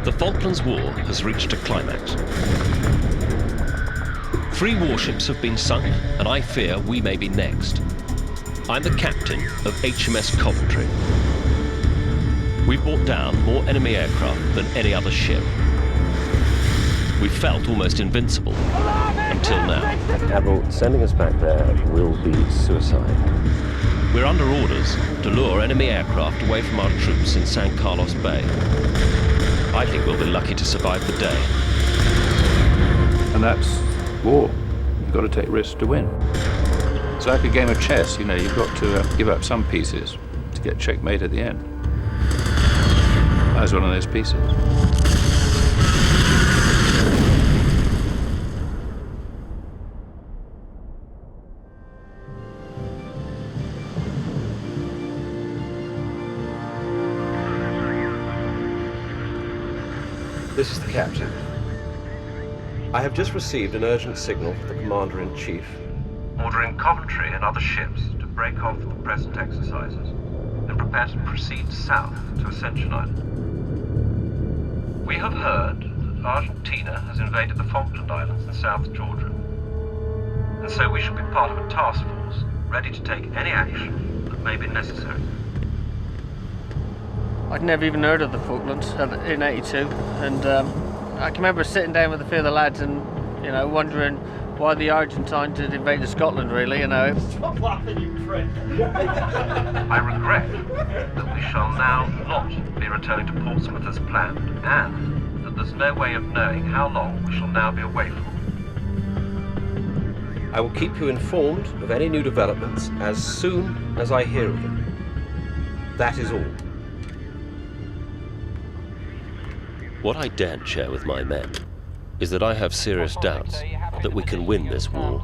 The Falklands War has reached a climax. 3 warships have been sunk, and I fear we may be next. I'm the captain of HMS Coventry. We brought down more enemy aircraft than any other ship. We felt almost invincible, until now. Admiral, sending us back there will be suicide. We're under orders to lure enemy aircraft away from our troops in San Carlos Bay. I think we'll be lucky to survive the day. And that's war. You've got to take risks to win. It's like a game of chess, you know, you've got to give up some pieces to get checkmate at the end. I was one of those pieces. This is the captain. I have just received an urgent signal from the Commander-in-Chief, ordering Coventry and other ships to break off the present exercises and prepare to proceed south to Ascension Island. We have heard that Argentina has invaded the Falkland Islands in South Georgia, and so we shall be part of a task force ready to take any action that may be necessary. I'd never even heard of the Falklands in '82, and I can remember sitting down with a few of the lads and, you know, wondering why the Argentines did invade Scotland, really, you know. Stop laughing, you prick! I regret that we shall now not be returning to Portsmouth as planned, and that there's no way of knowing how long we shall now be away for. I will keep you informed of any new developments as soon as I hear of them. That is all. What I daren't share with my men is that I have serious doubts that we can win this war.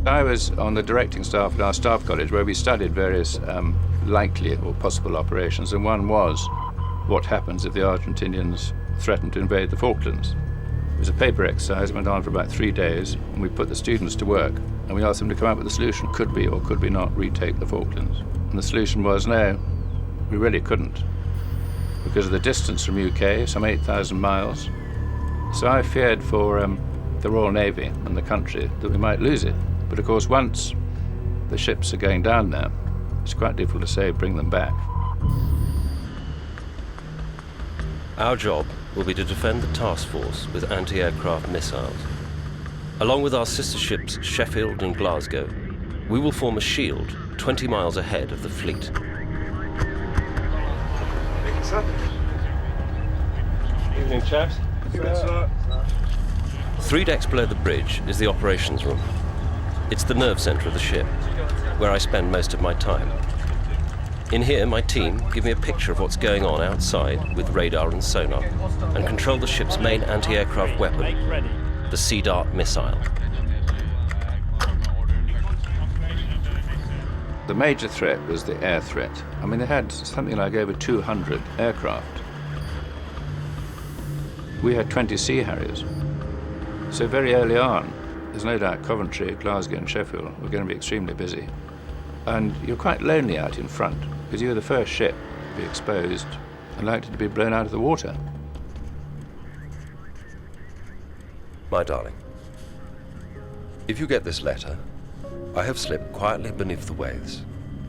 I was on the directing staff at our staff college where we studied various likely or possible operations, and one was what happens if the Argentinians threaten to invade the Falklands. It was a paper exercise, it went on for about 3 days, and we put the students to work, and we asked them to come up with a solution. Could we or could we not retake the Falklands? And the solution was no, we really couldn't, because of the distance from UK, some 8,000 miles. So I feared for the Royal Navy and the country that we might lose it. But of course, once the ships are going down now, it's quite difficult to say bring them back. Our job will be to defend the task force with anti-aircraft missiles. Along with our sister ships Sheffield and Glasgow, we will form a shield 20 miles ahead of the fleet. Evening, chaps. Evening, sir. 3 decks below the bridge is the operations room. It's the nerve center of the ship, where I spend most of my time. In here, my team give me a picture of what's going on outside with radar and sonar, and control the ship's main anti-aircraft weapon, the Sea Dart missile. The major threat was the air threat. I mean, they had something like over 200 aircraft. We had 20 Sea Harriers. So very early on, there's no doubt Coventry, Glasgow and Sheffield were going to be extremely busy. And you're quite lonely out in front, because you're the first ship to be exposed and likely to be blown out of the water. My darling, if you get this letter, I have slipped quietly beneath the waves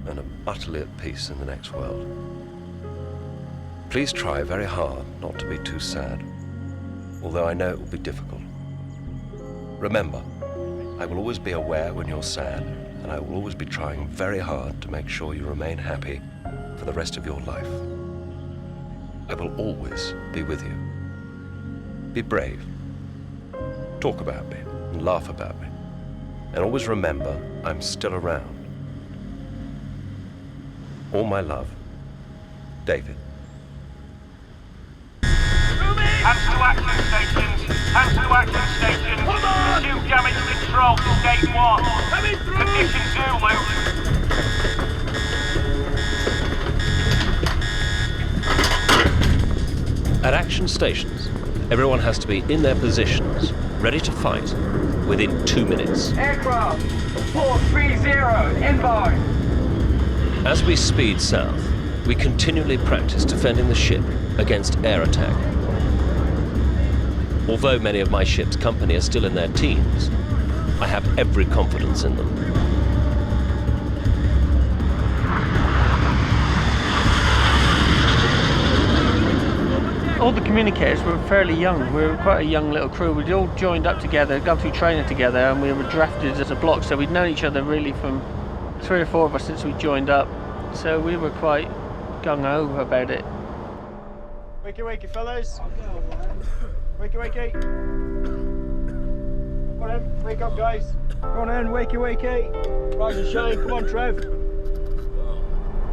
and am utterly at peace in the next world. Please try very hard not to be too sad, although I know it will be difficult. Remember, I will always be aware when you're sad, and I will always be trying very hard to make sure you remain happy for the rest of your life. I will always be with you. Be brave. Talk about me and laugh about me. And always remember, I'm still around. All my love, David. Hands to action stations. Hands to action stations. Pursue damage control to gate 1. Condition Zulu. At action stations, everyone has to be in their positions, ready to fight, within 2 minutes. Aircraft 430 inbound. As we speed south, we continually practice defending the ship against air attack. Although many of my ship's company are still in their teens, I have every confidence in them. All the communicators were fairly young. We were quite a young little crew. We'd all joined up together, gone through training together, and we were drafted as a block. So we'd known each other really from 3 or 4 of us since we joined up. So we were quite gung-ho about it. Wakey, wakey, fellas. Wakey, wakey. Come on in, wake up, guys. Come on in, wakey, wakey. Rise and shine. Come on, Trev.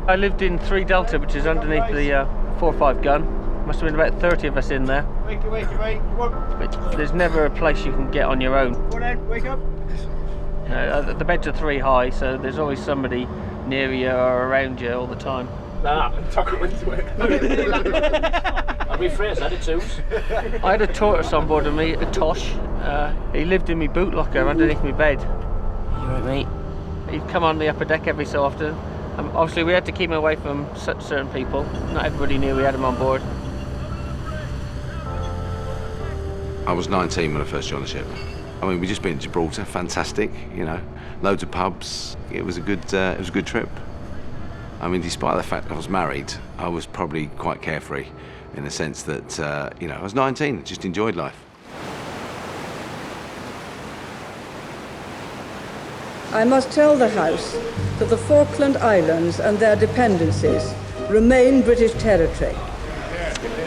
I lived in 3 Delta, which is underneath the 4.5 gun. Must have been about 30 of us in there. Wakey, wakey, wakey. Come on. But there's never a place you can get on your own. Come on in, wake up. You know, the beds are 3 high, so there's always somebody near you or around you all the time. Nah, tuck it into it. I'll rephrase that, it's who's. I had a tortoise on board of me, a Tosh. He lived in my boot locker underneath my bed. You alright, mate? He'd come on the upper deck every so often. Obviously, we had to keep him away from certain people. Not everybody knew we had him on board. I was 19 when I first joined the ship. I mean, we just been to Gibraltar, fantastic, you know, loads of pubs. It was a good trip. I mean, despite the fact I was married, I was probably quite carefree in the sense that, you know, I was 19, just enjoyed life. I must tell the House that the Falkland Islands and their dependencies remain British territory.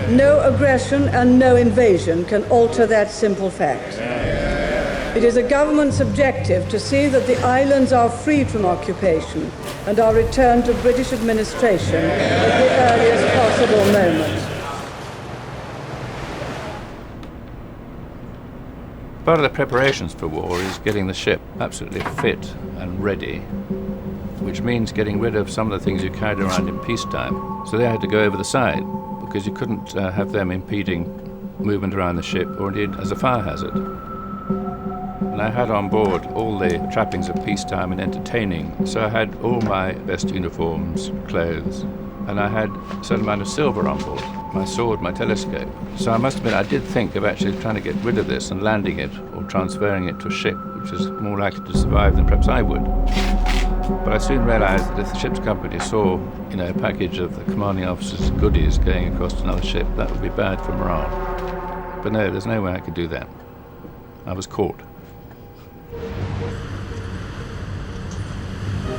No aggression and no invasion can alter that simple fact. It is a government's objective to see that the islands are freed from occupation and are returned to British administration at the earliest possible moment. Part of the preparations for war is getting the ship absolutely fit and ready, which means getting rid of some of the things you carried around in peacetime. So they had to go over the side, because you couldn't have them impeding movement around the ship, or indeed as a fire hazard. And I had on board all the trappings of peacetime and entertaining, so I had all my best uniforms, clothes, and I had a certain amount of silver on board, my sword, my telescope. So I must admit, I did think of actually trying to get rid of this and landing it, or transferring it to a ship, which is more likely to survive than perhaps I would. But I soon realized that if the ship's company saw, you know, a package of the commanding officer's goodies going across to another ship, that would be bad for morale. But no, there's no way I could do that. I was caught.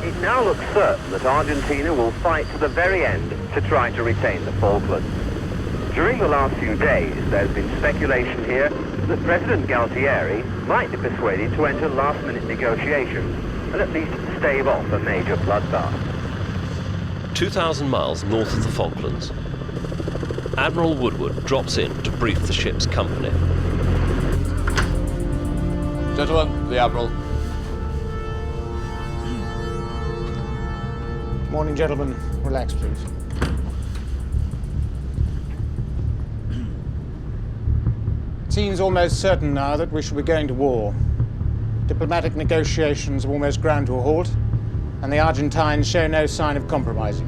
It now looks certain that Argentina will fight to the very end to try to retain the Falklands. During the last few days, there's been speculation here that President Galtieri might be persuaded to enter last-minute negotiations and at least stave off a major bloodbath. 2,000 miles north of the Falklands, Admiral Woodward drops in to brief the ship's company. Gentlemen, the Admiral. Morning, gentlemen. Relax, please. It seems almost certain now that we shall be going to war. Diplomatic negotiations have almost ground to a halt, and the Argentines show no sign of compromising.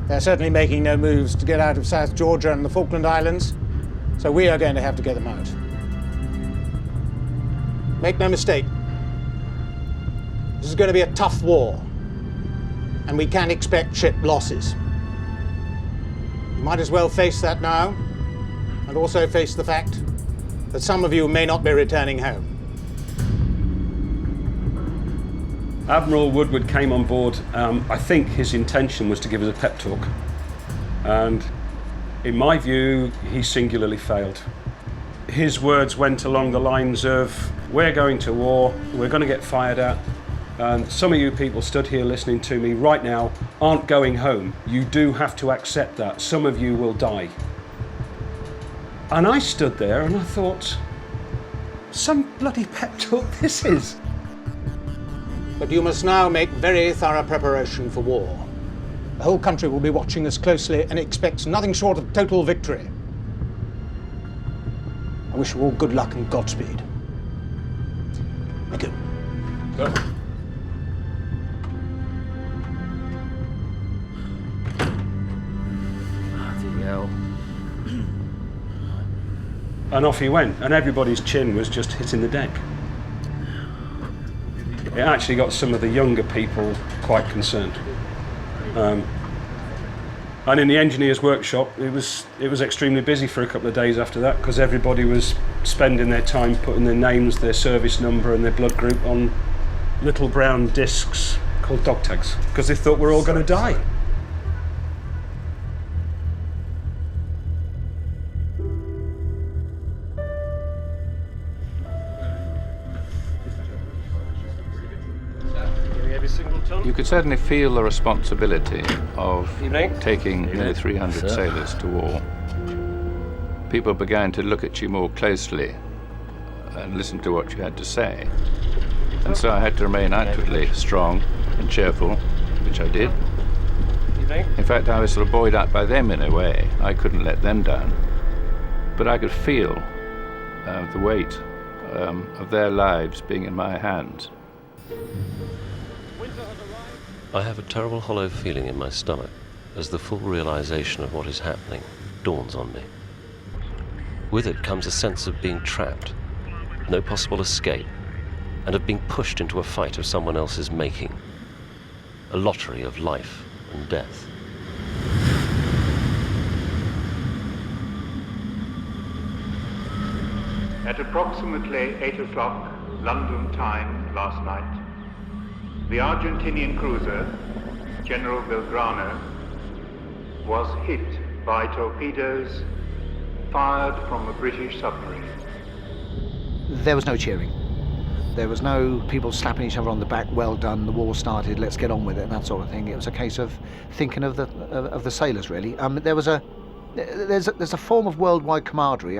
They're certainly making no moves to get out of South Georgia and the Falkland Islands, so we are going to have to get them out. Make no mistake, this is going to be a tough war, and we can expect ship losses. You might as well face that now, and also face the fact that some of you may not be returning home. Admiral Woodward came on board. I think his intention was to give us a pep talk. And in my view, he singularly failed. His words went along the lines of, we're going to war, we're going to get fired at, and some of you people stood here listening to me right now aren't going home. You do have to accept that. Some of you will die. And I stood there and I thought, some bloody pep talk this is. But you must now make very thorough preparation for war. The whole country will be watching us closely and expects nothing short of total victory. I wish you all good luck and Godspeed. Thank you. Go. and off he went, and everybody's chin was just hitting the deck. It actually got some of the younger people quite concerned. And in the engineer's workshop, it was extremely busy for a couple of days after that, because everybody was spending their time putting their names, their service number and their blood group on little brown discs called dog tags, because they thought we're all going to die. You could certainly feel the responsibility of taking nearly 300 sailors to war. People began to look at you more closely and listen to what you had to say. And so I had to remain outwardly strong and cheerful, which I did. In fact, I was sort of buoyed up by them in a way. I couldn't let them down. But I could feel the weight of their lives being in my hands. I have a terrible hollow feeling in my stomach as the full realization of what is happening dawns on me. With it comes a sense of being trapped, no possible escape, and of being pushed into a fight of someone else's making. A lottery of life and death. At approximately 8 o'clock London time last night, the Argentinian cruiser, General Belgrano, was hit by torpedoes fired from a British submarine. There was no cheering. There was no people slapping each other on the back, well done, the war started, let's get on with it, that sort of thing. It was a case of thinking of the sailors, really. There's a form of worldwide camaraderie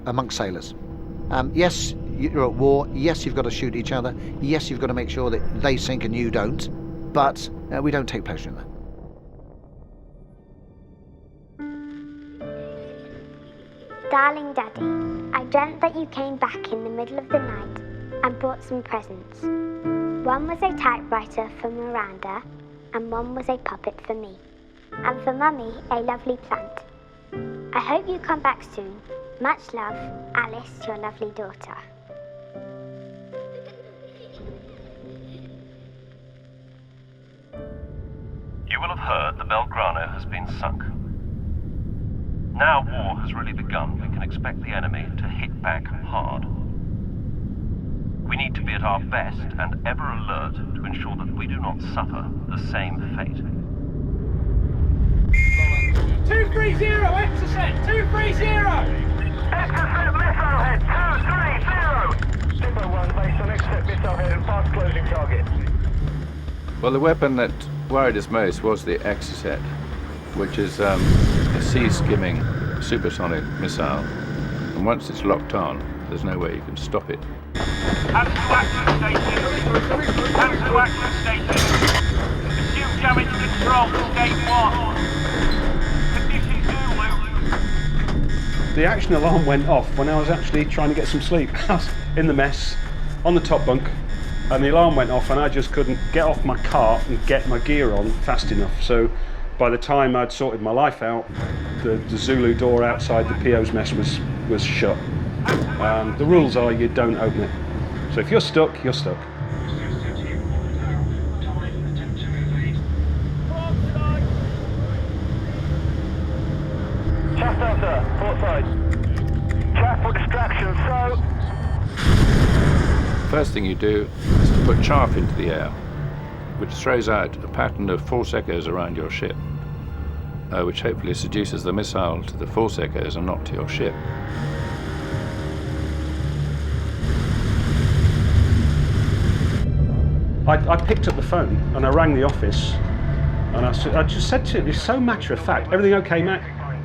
amongst sailors. Yes, you're at war. Yes, you've got to shoot each other. Yes, you've got to make sure that they sink and you don't. But we don't take pleasure in that. Darling Daddy, I dreamt that you came back in the middle of the night and brought some presents. One was a typewriter for Miranda, and one was a puppet for me. And for Mummy, a lovely plant. I hope you come back soon. Much love, Alice, your lovely daughter. You will have heard the Belgrano has been sunk. Now war has really begun, we can expect the enemy to hit back hard. We need to be at our best and ever alert to ensure that we do not suffer the same fate. 230, Exocet, 230! Exocet missile head, 230! Timber 1 based on Exocet missile head and fast closing target. Well, the weapon that worried us most was the Exocet, which is a sea-skimming supersonic missile. And once it's locked on, there's no way you can stop it. Hands to action station. Hands to action station. Assume damage control, Gate 1. Condition Zulu. The action alarm went off when I was actually trying to get some sleep. I was in the mess, on the top bunk, and the alarm went off and I just couldn't get off my cart and get my gear on fast enough. So by the time I'd sorted my life out, the Zulu door outside the PO's mess was shut. The rules are you don't open it. So if you're stuck, you're stuck. Chaff down, sir. Port side. Chaff for distraction, so... First thing you do is to put chaff into the air, which throws out a pattern of false echoes around your ship, which hopefully seduces the missile to the false echoes and not to your ship. I picked up the phone and I rang the office and I just said to him, it's so matter of fact, everything okay, Mac?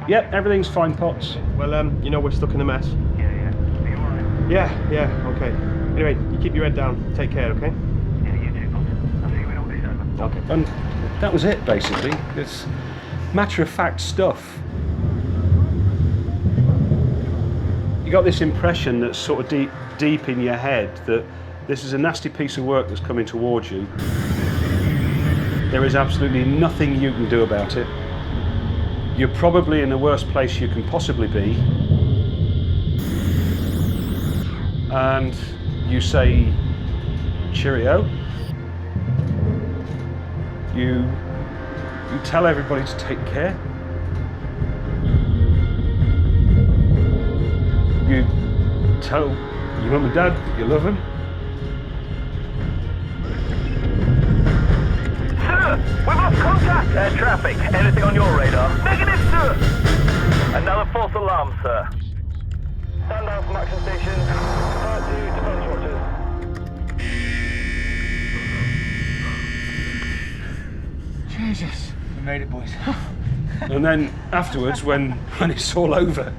Yep, everything's fine, Potts. Well, you know we're stuck in a mess. Yeah, okay. Anyway, you keep your head down. Take care, okay? Yeah, you too, Potts. I'll see you when all this is over. Okay. And that was it, basically. It's matter of fact stuff. You got this impression that's sort of deep in your head that this is a nasty piece of work that's coming towards you. There is absolutely nothing you can do about it. You're probably in the worst place you can possibly be. and you say cheerio. You tell everybody to take care. You tell your mum and dad that you love them. Sir, we've lost contact. Air traffic. Anything on your radar? Negative, sir. Another false alarm, sir. Stand down from action station. Part 2 to Bunch Watchers. Jesus, we made it, boys. And then afterwards, when it's all over,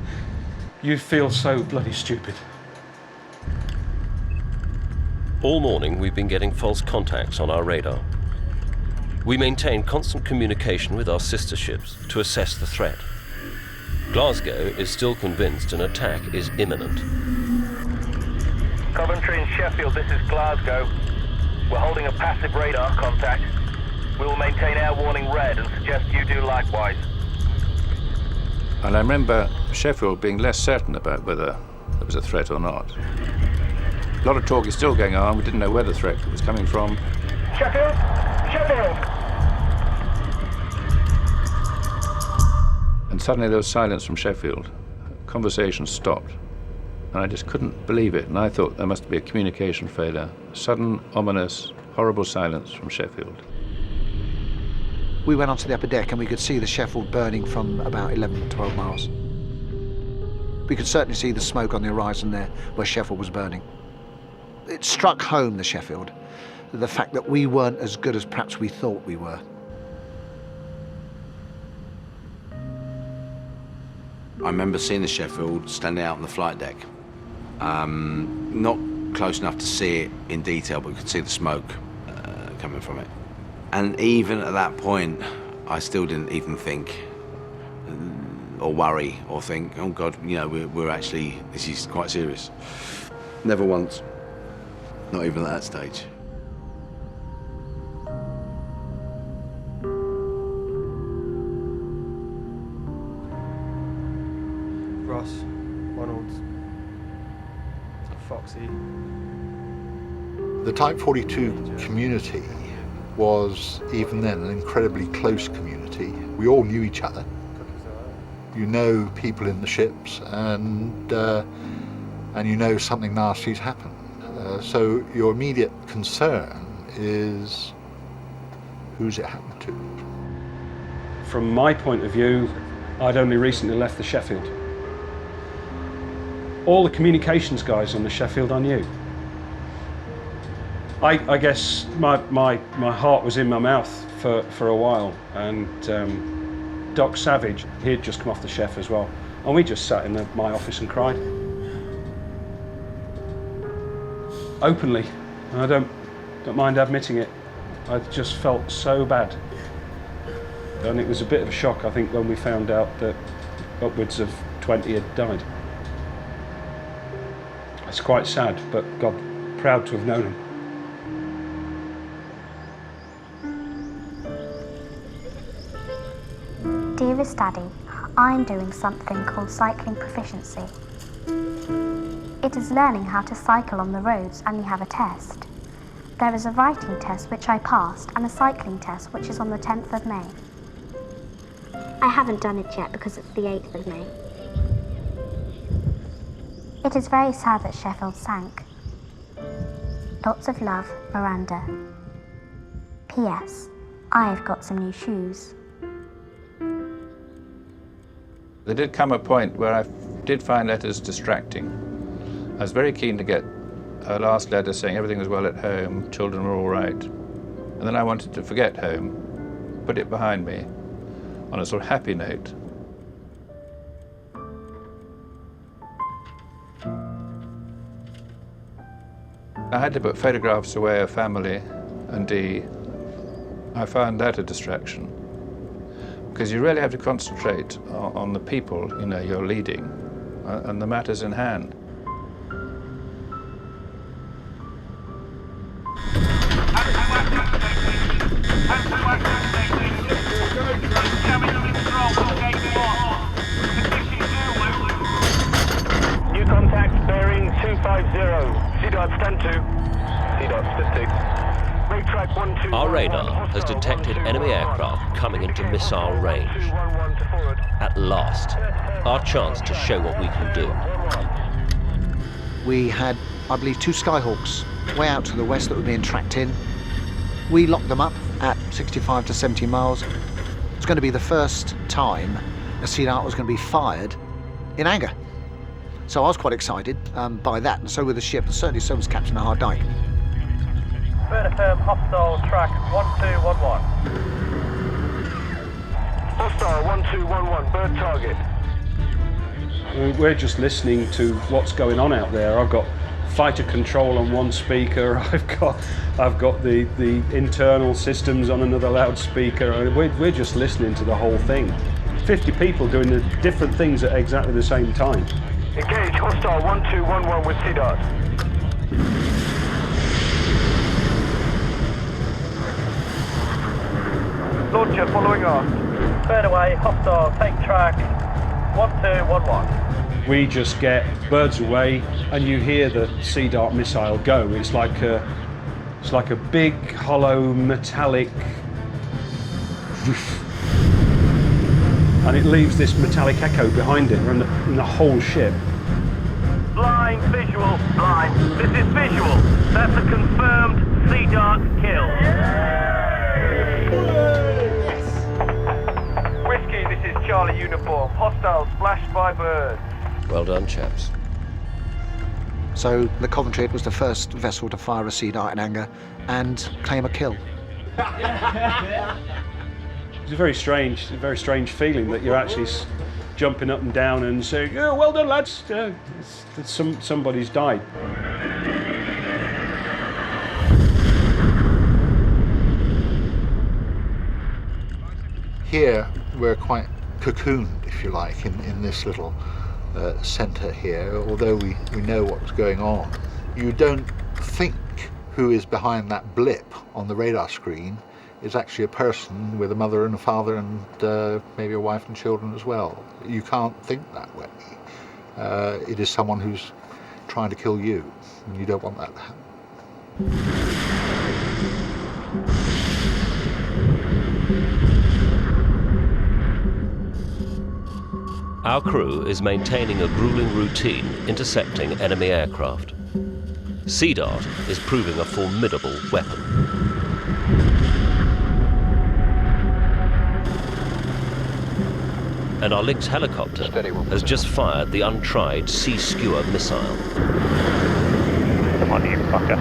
you feel so bloody stupid. All morning we've been getting false contacts on our radar. We maintain constant communication with our sister ships to assess the threat. Glasgow is still convinced an attack is imminent. Coventry and Sheffield, this is Glasgow. We're holding a passive radar contact. We will maintain air warning red and suggest you do likewise. And I remember Sheffield being less certain about whether there was a threat or not. A lot of talk is still going on. We didn't know where the threat was coming from. Sheffield! Sheffield! And suddenly there was silence from Sheffield. Conversation stopped. And I just couldn't believe it. And I thought there must be a communication failure. Sudden, ominous, horrible silence from Sheffield. We went onto the upper deck and we could see the Sheffield burning from about 11, 12 miles. We could certainly see the smoke on the horizon there where Sheffield was burning. It struck home, the Sheffield, the fact that we weren't as good as perhaps we thought we were. I remember seeing the Sheffield standing out on the flight deck. Not close enough to see it in detail, but we could see the smoke coming from it. And even at that point, I still didn't even think or worry or think, oh God, you know, we're actually, this is quite serious. Never once, not even at that stage. Ross, Ronald, Foxy. The Type 42 community was, even then, an incredibly close community. We all knew each other. You know people in the ships, and you know something nasty's happened. So your immediate concern is, who's it happened to? From my point of view, I'd only recently left the Sheffield. All the communications guys on the Sheffield I knew. I guess my heart was in my mouth for a while, and Doc Savage, he had just come off the Chef as well, and we just sat in my office and cried. Openly, and I don't mind admitting it. I just felt so bad. And it was a bit of a shock, I think, when we found out that upwards of 20 had died. It's quite sad, but God, proud to have known him. Dearest Daddy, I'm doing something called cycling proficiency. It is learning how to cycle on the roads, and you have a test. There is a writing test which I passed and a cycling test which is on the 10th of May. I haven't done it yet because it's the 8th of May. It is very sad that Sheffield sank. Lots of love, Miranda. P.S. I've got some new shoes. There did come a point where I did find letters distracting. I was very keen to get a last letter saying everything was well at home, children were all right. And then I wanted to forget home, put it behind me on a sort of happy note. I had to put photographs away of family and Dee. I found that a distraction. Because you really have to concentrate on the people, you know, you're leading, and the matters in hand. New contact bearing 25 50, CDOT stand to. CDOT stand to. Make track 12. Our radar has detected enemy aircraft coming into missile range. At last, our chance to show what we can do. We had, I believe, 2 Skyhawks way out to the west that were being tracked in. We locked them up at 65 to 70 miles. It's going to be the first time a Sea Dart was going to be fired in anger. So I was quite excited by that, and so was the ship, and certainly so was Captain Hard Dyke. Bird FM, hostile track 1211. Hostile 1211, bird target. We're just listening to what's going on out there. I've got fighter control on one speaker. I've got the internal systems on another loudspeaker. We're just listening to the whole thing. 50 people doing the different things at exactly the same time. Engage hostile 1211 with CDOT. Launcher following on. Third away, hostile, take track 1211. We just get birds away, and you hear the Sea Dart missile go. It's like a big, hollow, metallic, and it leaves this metallic echo behind it and the whole ship. Blind, visual, blind. This is visual. That's a confirmed Sea Dart kill. Whiskey, this is Charlie uniform. Hostile splashed by bird. Well done, chaps. So the Coventry was the first vessel to fire a Sea Dart in anger and claim a kill. It's a very strange feeling that you're actually jumping up and down and saying, "Oh, well done, lads! Somebody's died." Here we're quite cocooned, if you like, in this little centre here. Although we know what's going on, you don't think who is behind that blip on the radar screen is actually a person with a mother and a father and maybe a wife and children as well. You can't think that way. It is someone who's trying to kill you, and you don't want that to happen. Our crew is maintaining a grueling routine intercepting enemy aircraft. Sea Dart is proving a formidable weapon. And our Lynx helicopter has just fired the untried Sea Skewer missile. Come on, you fucker.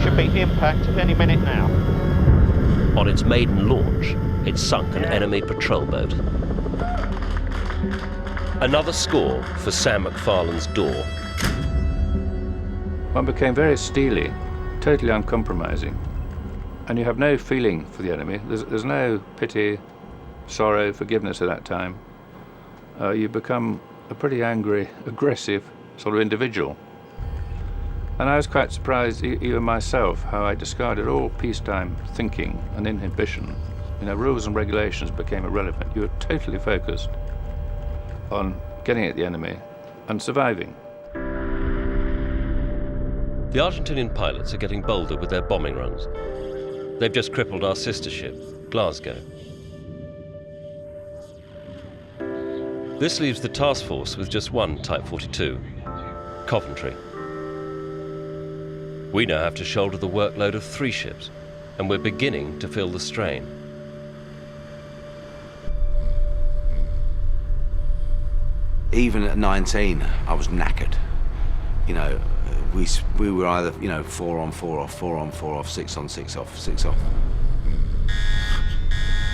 Should be impact any minute now. On its maiden launch, it sunk an enemy patrol boat. Another score for Sam McFarlane's door. One became very steely, totally uncompromising. And you have no feeling for the enemy. There's no pity, sorrow, forgiveness at that time. You become a pretty angry, aggressive sort of individual. And I was quite surprised, even myself, how I discarded all peacetime thinking and inhibition. You know, rules and regulations became irrelevant. You were totally focused on getting at the enemy and surviving. The Argentinian pilots are getting bolder with their bombing runs. They've just crippled our sister ship, Glasgow. This leaves the task force with just one Type 42, Coventry. We now have to shoulder the workload of 3 ships, and we're beginning to feel the strain. Even at 19, I was knackered. You know, we were either, 4 on, 4 off, 4 on, 4 off, 6 on, 6 off, 6 off.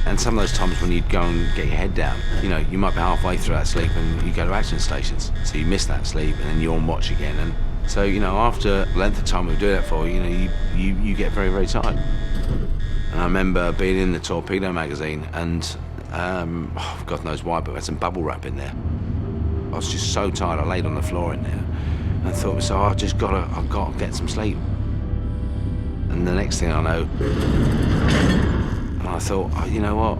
And some of those times when you'd go and get your head down, you might be halfway through that sleep and you go to action stations. So you miss that sleep and then you're on watch again. And so, after the length of time we do that for, you get very, very tired. And I remember being in the torpedo magazine and, God knows why, but we had some bubble wrap in there. I was just so tired, I laid on the floor in there and I thought to myself, I've got to get some sleep. And the next thing I know, and I thought, you know what,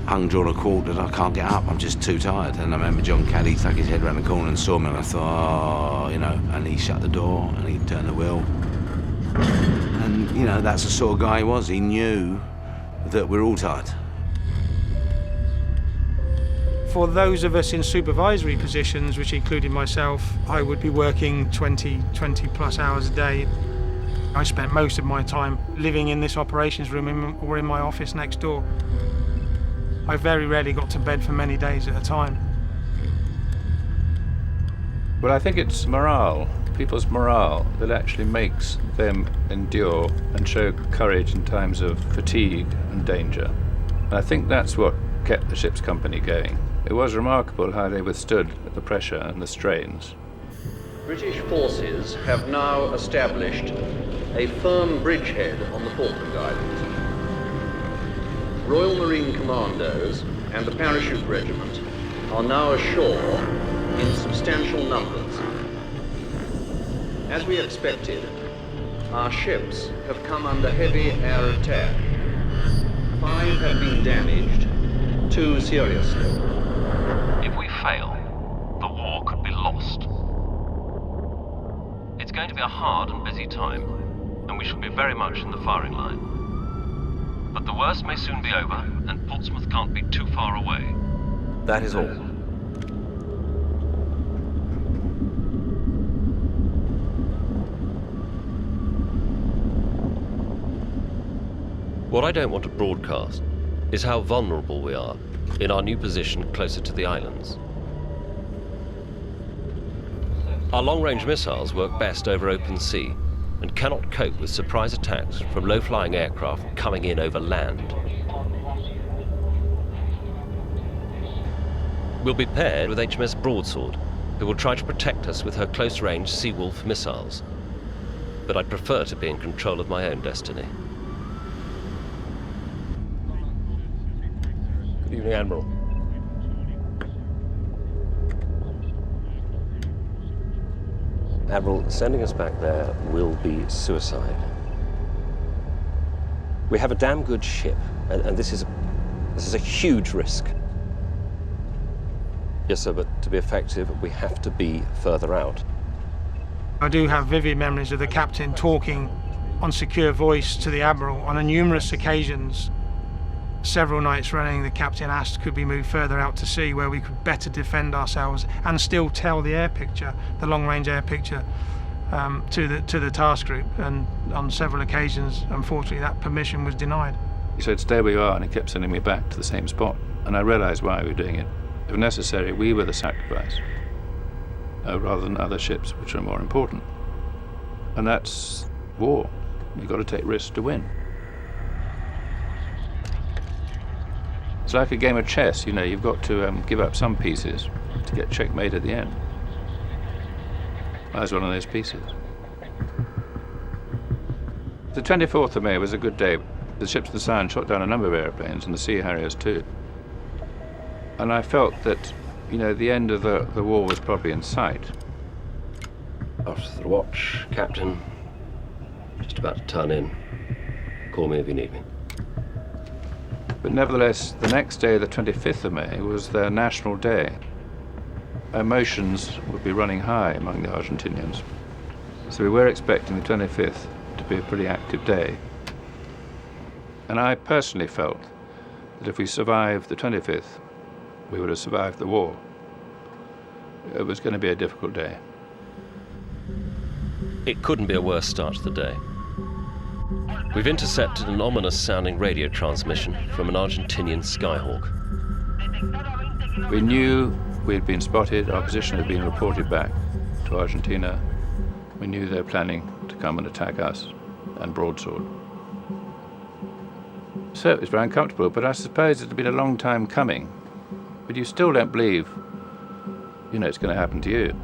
hung, drawn, or quartered. I can't get up. I'm just too tired. And I remember John Caddy stuck his head around the corner and saw me, and I thought, oh, you know. And he shut the door and he turned the wheel. And you know, that's the sort of guy he was. He knew that we're all tired. For those of us in supervisory positions, which included myself, I would be working 20 plus hours a day. I spent most of my time living in this operations room or in my office next door. I very rarely got to bed for many days at a time. Well, I think it's morale, people's morale, that actually makes them endure and show courage in times of fatigue and danger. And I think that's what kept the ship's company going. It was remarkable how they withstood the pressure and the strains. British forces have now established a firm bridgehead on the Falkland Islands. Royal Marine Commandos and the Parachute Regiment are now ashore in substantial numbers. As we expected, our ships have come under heavy air attack. 5 have been damaged, 2 seriously. If we fail, the war could be lost. It's going to be a hard and busy time, and we shall be very much in the firing line. But the worst may soon be over, and Portsmouth can't be too far away. That is all. What I don't want to broadcast is how vulnerable we are in our new position closer to the islands. Our long-range missiles work best over open sea and cannot cope with surprise attacks from low-flying aircraft coming in over land. We'll be paired with HMS Broadsword, who will try to protect us with her close-range Seawolf missiles. But I'd prefer to be in control of my own destiny. Good evening, Admiral. Admiral, sending us back there will be suicide. We have a damn good ship, and this is a huge risk. Yes, sir, but to be effective, we have to be further out. I do have vivid memories of the captain talking on secure voice to the Admiral on numerous occasions. Several nights running, the captain asked could we move further out to sea where we could better defend ourselves and still tell the air picture, the long-range air picture, to the task group. And on several occasions, unfortunately, that permission was denied. He said, stay where you are, and he kept sending me back to the same spot. And I realized why we were doing it. If necessary, we were the sacrifice, rather than other ships, which are more important. And that's war. You've got to take risks to win. It's like a game of chess, you know, you've got to give up some pieces to get checkmate at the end. I was one of those pieces. The 24th of May was a good day. The ships of the Sound shot down a number of airplanes, and the Sea Harriers too. And I felt that, you know, the end of the war was probably in sight. After the watch, Captain. Just about to turn in. Call me if you need me. But nevertheless, the next day, the 25th of May, was their national day. Emotions would be running high among the Argentinians. So we were expecting the 25th to be a pretty active day. And I personally felt that if we survived the 25th, we would have survived the war. It was going to be a difficult day. It couldn't be a worse start to the day. We've intercepted an ominous-sounding radio transmission from an Argentinian Skyhawk. We knew we had been spotted, our position had been reported back to Argentina. We knew they were planning to come and attack us and Broadsword. So it was very uncomfortable, but I suppose it had been a long time coming. But you still don't believe, you know, it's going to happen to you.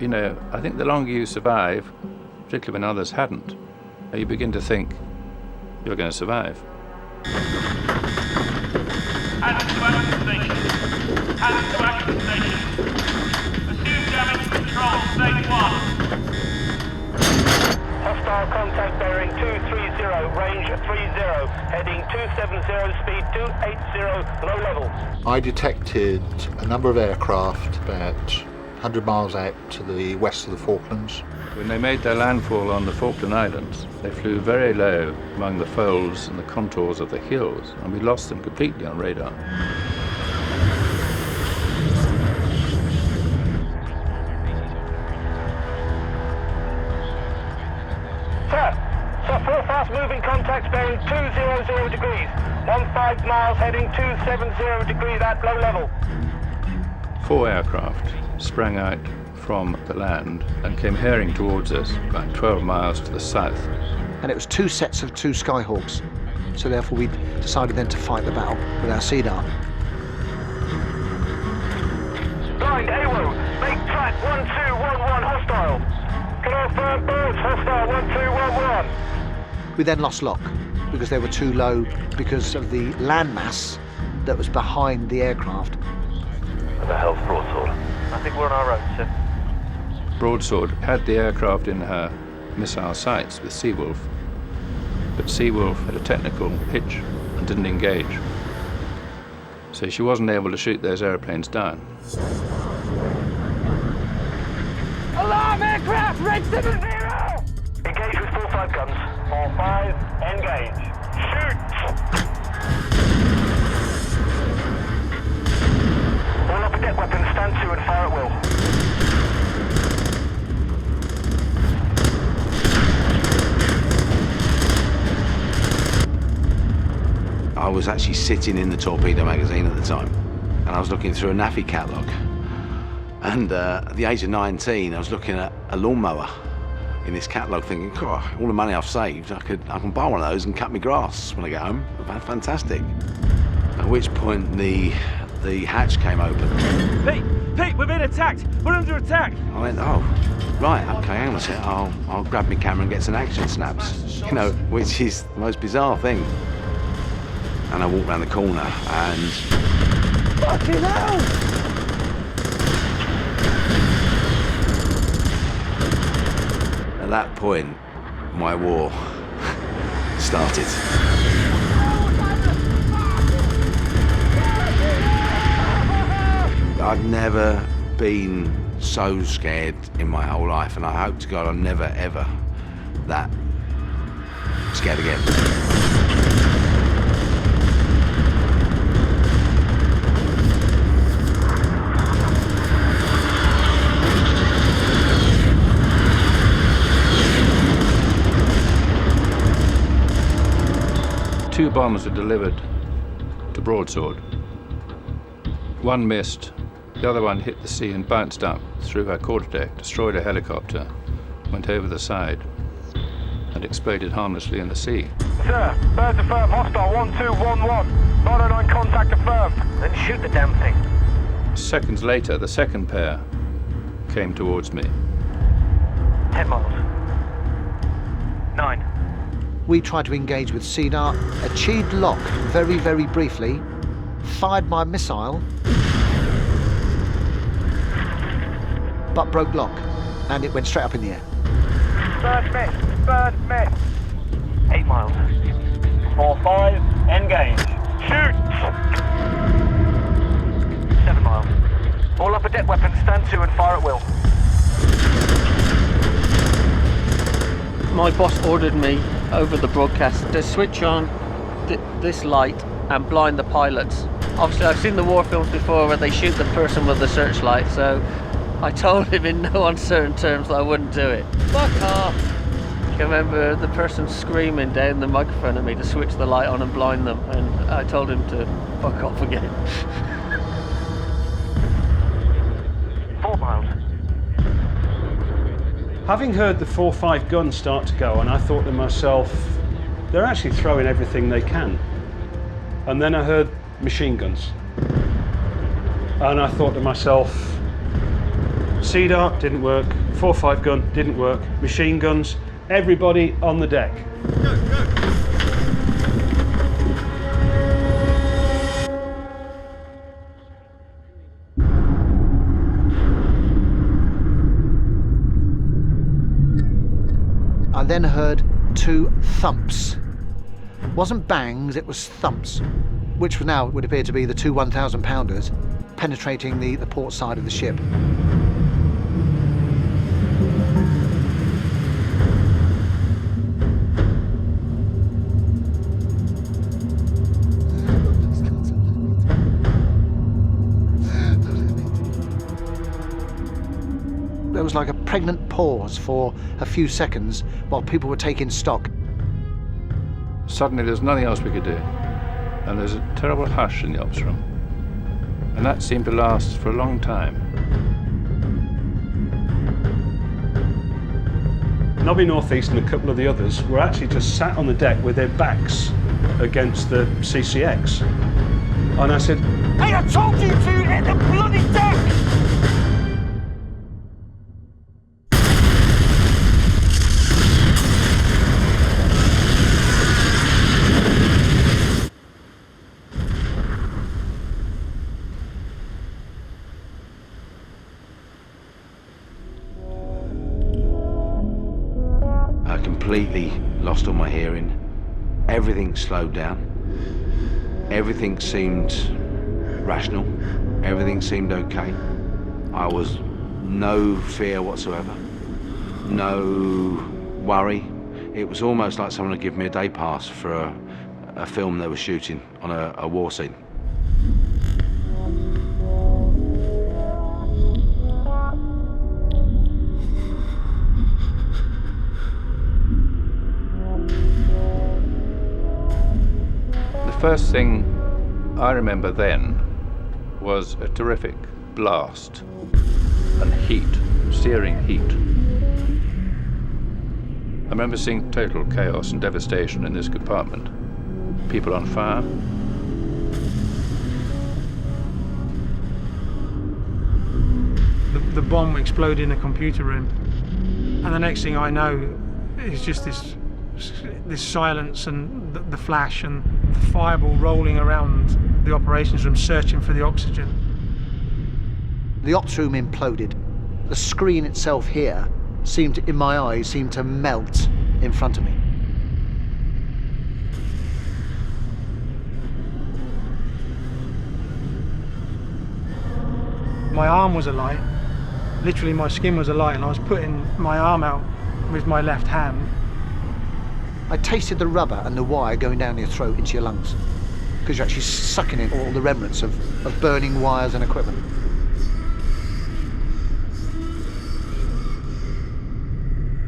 You know, I think the longer you survive, particularly when others hadn't, you begin to think you're going to survive. Action to action station. Action to action station. Assume damage control, stage 1. Hostile contact bearing 230, range 30, heading 270, speed 280, low level. I detected a number of aircraft about 100 miles out to the west of the Falklands. When they made their landfall on the Falkland Islands, they flew very low among the folds and the contours of the hills, and we lost them completely on radar. Sir, 4 fast-moving contacts bearing 200 degrees. 15 miles heading 270 degrees at low level. 4 aircraft sprang out from the land and came herring towards us about 12 miles to the south. And it was 2 sets of 2 Skyhawks. So therefore we decided then to fight the battle with our Sea Dart. Blind, AWO, make track 1211 hostile. Confirm birds, hostile 1211. We then lost lock because they were too low because of the landmass that was behind the aircraft. The hell's broadsword? I think we're on our own, sir. Broadsword had the aircraft in her missile sights with Seawolf, but Seawolf had a technical hitch and didn't engage. So she wasn't able to shoot those airplanes down. Alarm aircraft, red 70! Engage with 4-5 guns. 4-5, engage. Shoot! All upper deck weapons, stand to and fire at will. I was actually sitting in the torpedo magazine at the time, and I was looking through a NAFI catalogue. And at the age of 19, I was looking at a lawnmower in this catalogue thinking, God, all the money I've saved, I can buy one of those and cut my grass when I get home. Fantastic. At which point the hatch came open. Pete, we're being attacked. We're under attack. I went, oh, right, okay, hang on a sec. I'll grab my camera and get some action snaps. You know, which is the most bizarre thing. And I walked round the corner and... Fucking hell! At that point, my war started. I've never been so scared in my whole life, and I hope to God I'm never, ever that scared again. Two bombs were delivered to Broadsword. One missed, the other one hit the sea and bounced up through her quarterdeck, destroyed a helicopter, went over the side, and exploded harmlessly in the sea. Sir, birds affirm, hostile 1211. 909 contact affirmed. Then shoot the damn thing. Seconds later, the second pair came towards me. 10 miles. 9. We tried to engage with Sea Dart, achieved lock very, very briefly, fired my missile, but broke lock, and it went straight up in the air. Bird miss, bird miss. 8 miles. 4-5, engage. Shoot! 7 miles. All upper deck weapons, stand to and fire at will. My boss ordered me over the broadcast to switch on this light and blind the pilots. Obviously I've seen the war films before where they shoot the person with the searchlight, so I told him in no uncertain terms that I wouldn't do it. Fuck off! I can remember the person screaming down the microphone at me to switch the light on and blind them, and I told him to fuck off again. 4 miles. Having heard the 4-5 guns start to go, and I thought to myself, they're actually throwing everything they can. And then I heard machine guns. And I thought to myself, Sea Dart didn't work, 4-5 gun didn't work, machine guns, everybody on the deck. Go, go. I then heard 2 thumps, wasn't bangs, it was thumps, which now would appear to be the two 1,000-pounders penetrating the port side of the ship. There was like a pregnant pause for a few seconds while people were taking stock. Suddenly there's nothing else we could do, and there's a terrible hush in the ops room. And that seemed to last for a long time. Nobby Northeast and a couple of the others were actually just sat on the deck with their backs against the CCX. And I said, Hey, I told you to hit the bloody deck! Completely lost all my hearing. Everything slowed down. Everything seemed rational. Everything seemed okay. I was no fear whatsoever. No worry. It was almost like someone had given me a day pass for a film they were shooting on a war scene. The first thing I remember then was a terrific blast and heat, searing heat. I remember seeing total chaos and devastation in this compartment. People on fire. The bomb exploded in the computer room, and the next thing I know is just this silence and the flash and the fireball rolling around the operations room searching for the oxygen. The ops room imploded. The screen itself here seemed to, in my eyes, seemed to melt in front of me. My arm was alight. Literally my skin was alight, and I was putting my arm out with my left hand. I tasted the rubber and the wire going down your throat into your lungs, because you're actually sucking in all the remnants of burning wires and equipment.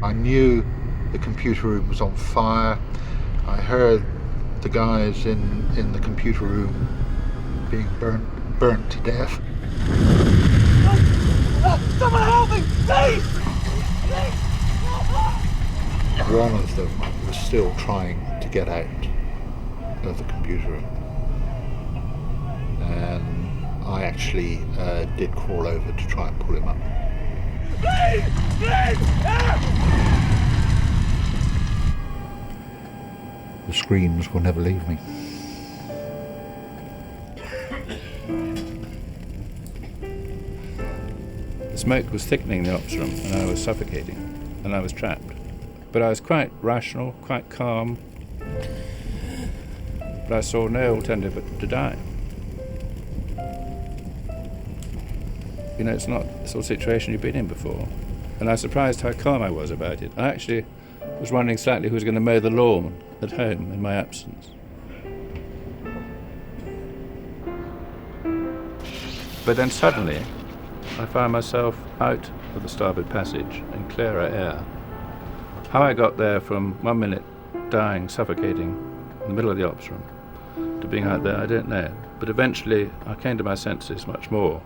I knew the computer room was on fire. I heard the guys in the computer room being burnt to death. Someone help me! Please! One of them was still trying to get out of the computer room. And I actually did crawl over to try and pull him up. Please! Please! The screams will never leave me. The smoke was thickening the ops room, and I was suffocating, and I was trapped. But I was quite rational, quite calm. But I saw no alternative but to die. You know, it's not the sort of situation you've been in before. And I was surprised how calm I was about it. I actually was wondering slightly who was going to mow the lawn at home in my absence. But then suddenly, I found myself out of the starboard passage in clearer air. How I got there from 1 minute dying, suffocating in the middle of the ops room to being out there, I don't know. But eventually I came to my senses much more.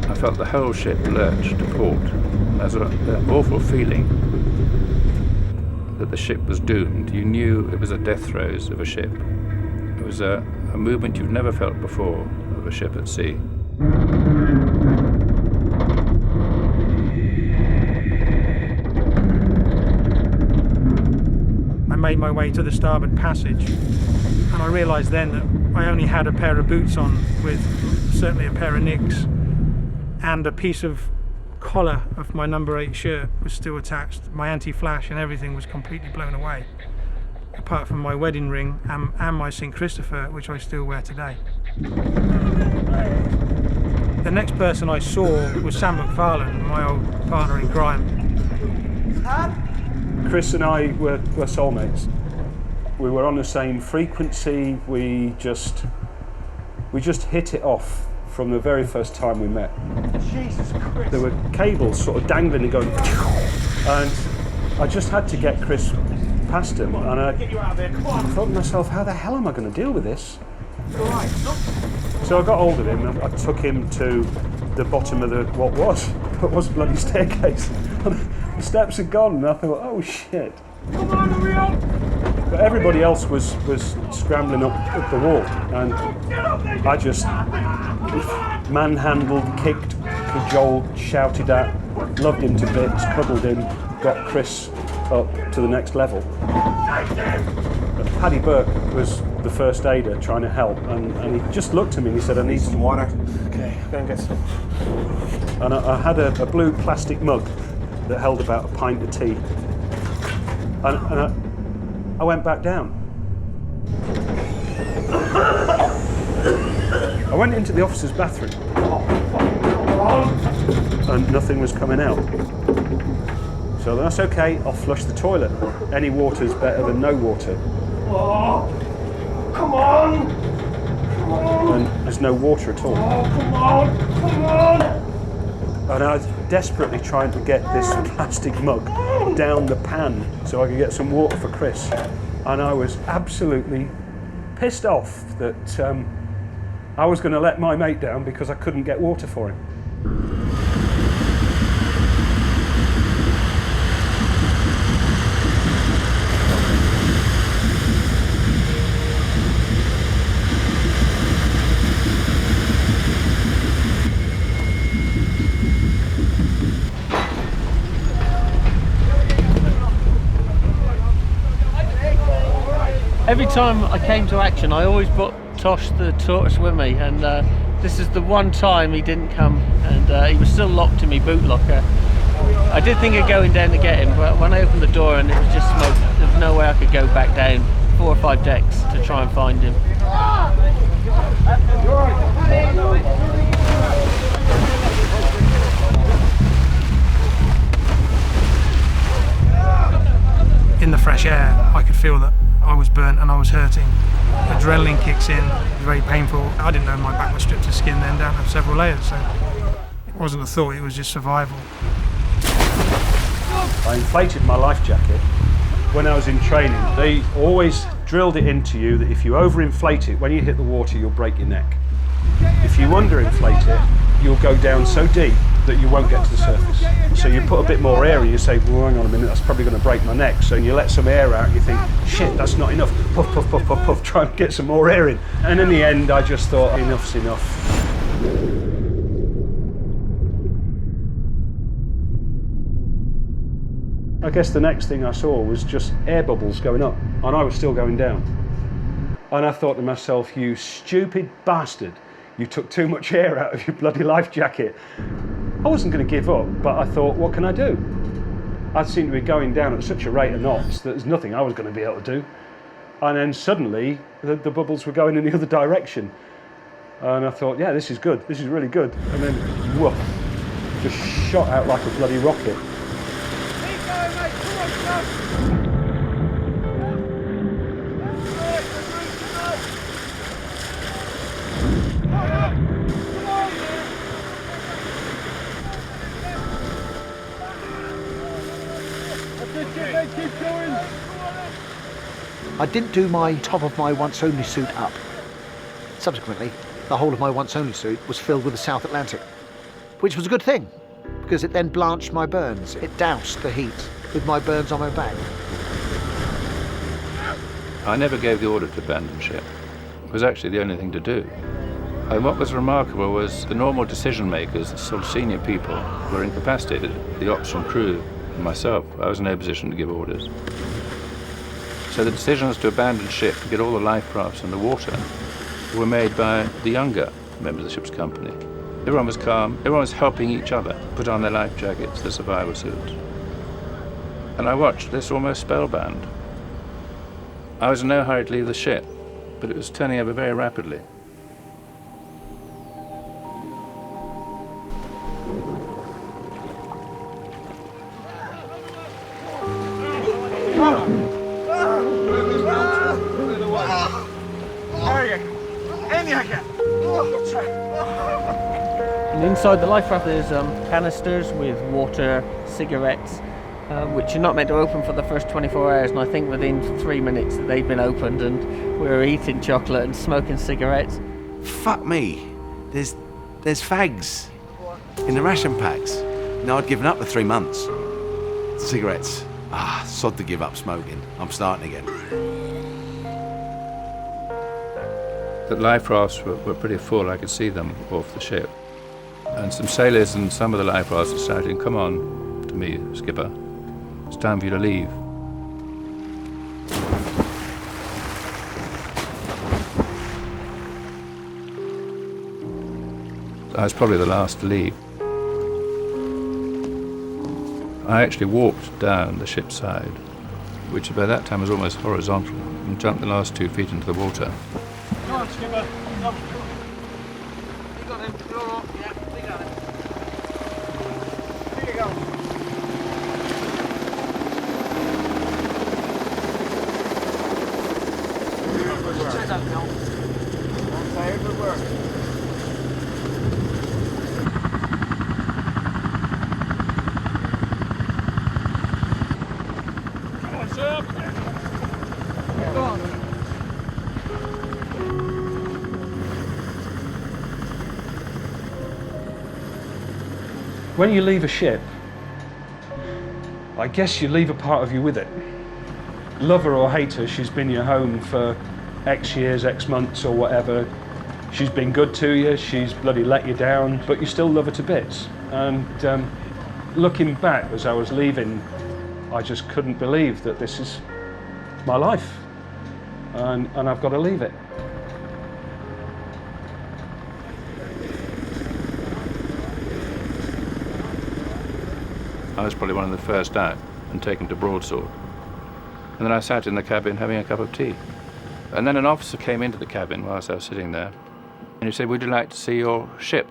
I felt the whole ship lurch to port. There's an awful feeling that the ship was doomed. You knew it was a death throes of a ship. It was a movement you've never felt before of a ship at sea. I made my way to the starboard passage, and I realised then that I only had a pair of boots on with certainly a pair of nicks and a piece of collar of my number 8 shirt was still attached. My anti-flash and everything was completely blown away, apart from my wedding ring and my St. Christopher, which I still wear today. The next person I saw was Sam McFarlane, my old partner in crime. Chris and I were soulmates. We were on the same frequency. We just hit it off from the very first time we met. Jesus Christ. There were cables sort of dangling and going, and I just had to get Chris past him. And I thought to myself, how the hell am I going to deal with this? So I got hold of him. I took him to the bottom of what was a bloody staircase. The steps had gone, and I thought, oh shit. Come on, hurry up! But everybody else was scrambling up the wall, and I just manhandled, kicked, cajoled, shouted at, loved him to bits, cuddled him, got Chris up to the next level. Paddy Burke was the first aider trying to help, and he just looked at me and he said, I need some water. Okay, go and get some. And I had a blue plastic mug that held about a pint of tea. And I went back down. I went into the officer's bathroom and nothing was coming out. So that's okay, I'll flush the toilet. Any water's better than no water. Oh, come on! Come on! And there's no water at all. Oh, come on! Come on! And I was desperately trying to get this plastic mug down the pan so I could get some water for Chris. And I was absolutely pissed off that I was going to let my mate down because I couldn't get water for him. Every time I came to action, I always brought Tosh the tortoise with me, and this is the one time he didn't come, and he was still locked in my boot locker. I did think of going down to get him, but when I opened the door and it was just smoke, there was no way I could go back down 4 or 5 decks to try and find him. In the fresh air, I could feel that I was burnt and I was hurting. Adrenaline kicks in, very painful. I didn't know my back was stripped of skin then down to several layers, so it wasn't a thought, it was just survival. I inflated my life jacket. When I was in training, they always drilled it into you that if you overinflate it, when you hit the water, you'll break your neck. If you underinflate it, you'll go down so deep that you won't get to the surface. So you put a bit more air in, you say, well, hang on a minute, that's probably going to break my neck. So you let some air out and you think, shit, that's not enough. Puff, puff, puff, puff, puff, try and get some more air in. And in the end, I just thought, enough's enough. I guess the next thing I saw was just air bubbles going up, and I was still going down. And I thought to myself, you stupid bastard, you took too much air out of your bloody life jacket. I wasn't going to give up, but I thought, what can I do? I seemed to be going down at such a rate of knots that there's nothing I was going to be able to do. And then suddenly, the bubbles were going in the other direction. And I thought, yeah, this is good, this is really good. And then, whoop, just shot out like a bloody rocket. I didn't do my top of my once only suit up. Subsequently, the whole of my once only suit was filled with the South Atlantic, which was a good thing, because it then blanched my burns. It doused the heat with my burns on my back. I never gave the order to abandon ship. It was actually the only thing to do. And what was remarkable was the normal decision makers, the sort of senior people, were incapacitated. The ops and crew, and myself, I was in no position to give orders. So the decisions to abandon ship, to get all the life rafts in the water, were made by the younger members of the ship's company. Everyone was calm. Everyone was helping each other put on their life jackets, their survival suits. And I watched this almost spellbound. I was in no hurry to leave the ship, but it was turning over very rapidly. And inside the life raft there's canisters with water, cigarettes, which are not meant to open for the first 24 hours, and I think within 3 minutes that they've been opened and we were eating chocolate and smoking cigarettes. Fuck me. There's fags in the ration packs. No, I'd given up for 3 months. Cigarettes. Sod to give up smoking. I'm starting again. The life rafts were pretty full. I could see them off the ship. And some sailors and some of the life rafts were shouting, "Come on," to me, skipper. "It's time for you to leave." I was probably the last to leave. I actually walked down the ship's side, which by that time was almost horizontal, and jumped the last 2 feet into the water. Come on, skipper. Come. You got him. You're off. Yeah, we got him. Here you go. Good work. Come on, sir. Go on. When you leave a ship, I guess you leave a part of you with it. Love her or hate her, she's been your home for X years, X months or whatever. She's been good to you, she's bloody let you down, but you still love her to bits. And looking back as I was leaving, I just couldn't believe that this is my life. And I've got to leave it. I was probably one of the first out and taken to broadsword. And then I sat in the cabin having a cup of tea. And then an officer came into the cabin whilst I was sitting there, and he said, "Would you like to see your ship?"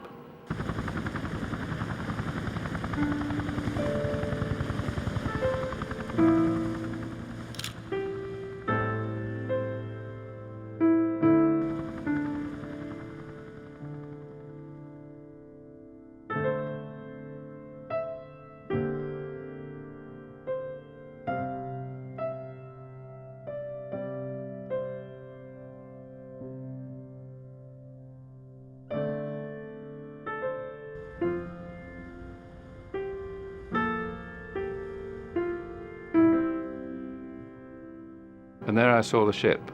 And there I saw the ship,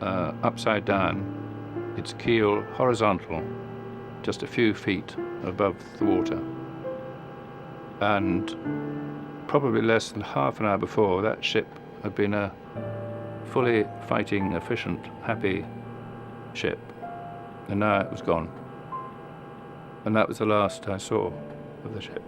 upside down, its keel horizontal, just a few feet above the water. And probably less than half an hour before, that ship had been a fully fighting, efficient, happy ship. And now it was gone. And that was the last I saw of the ship.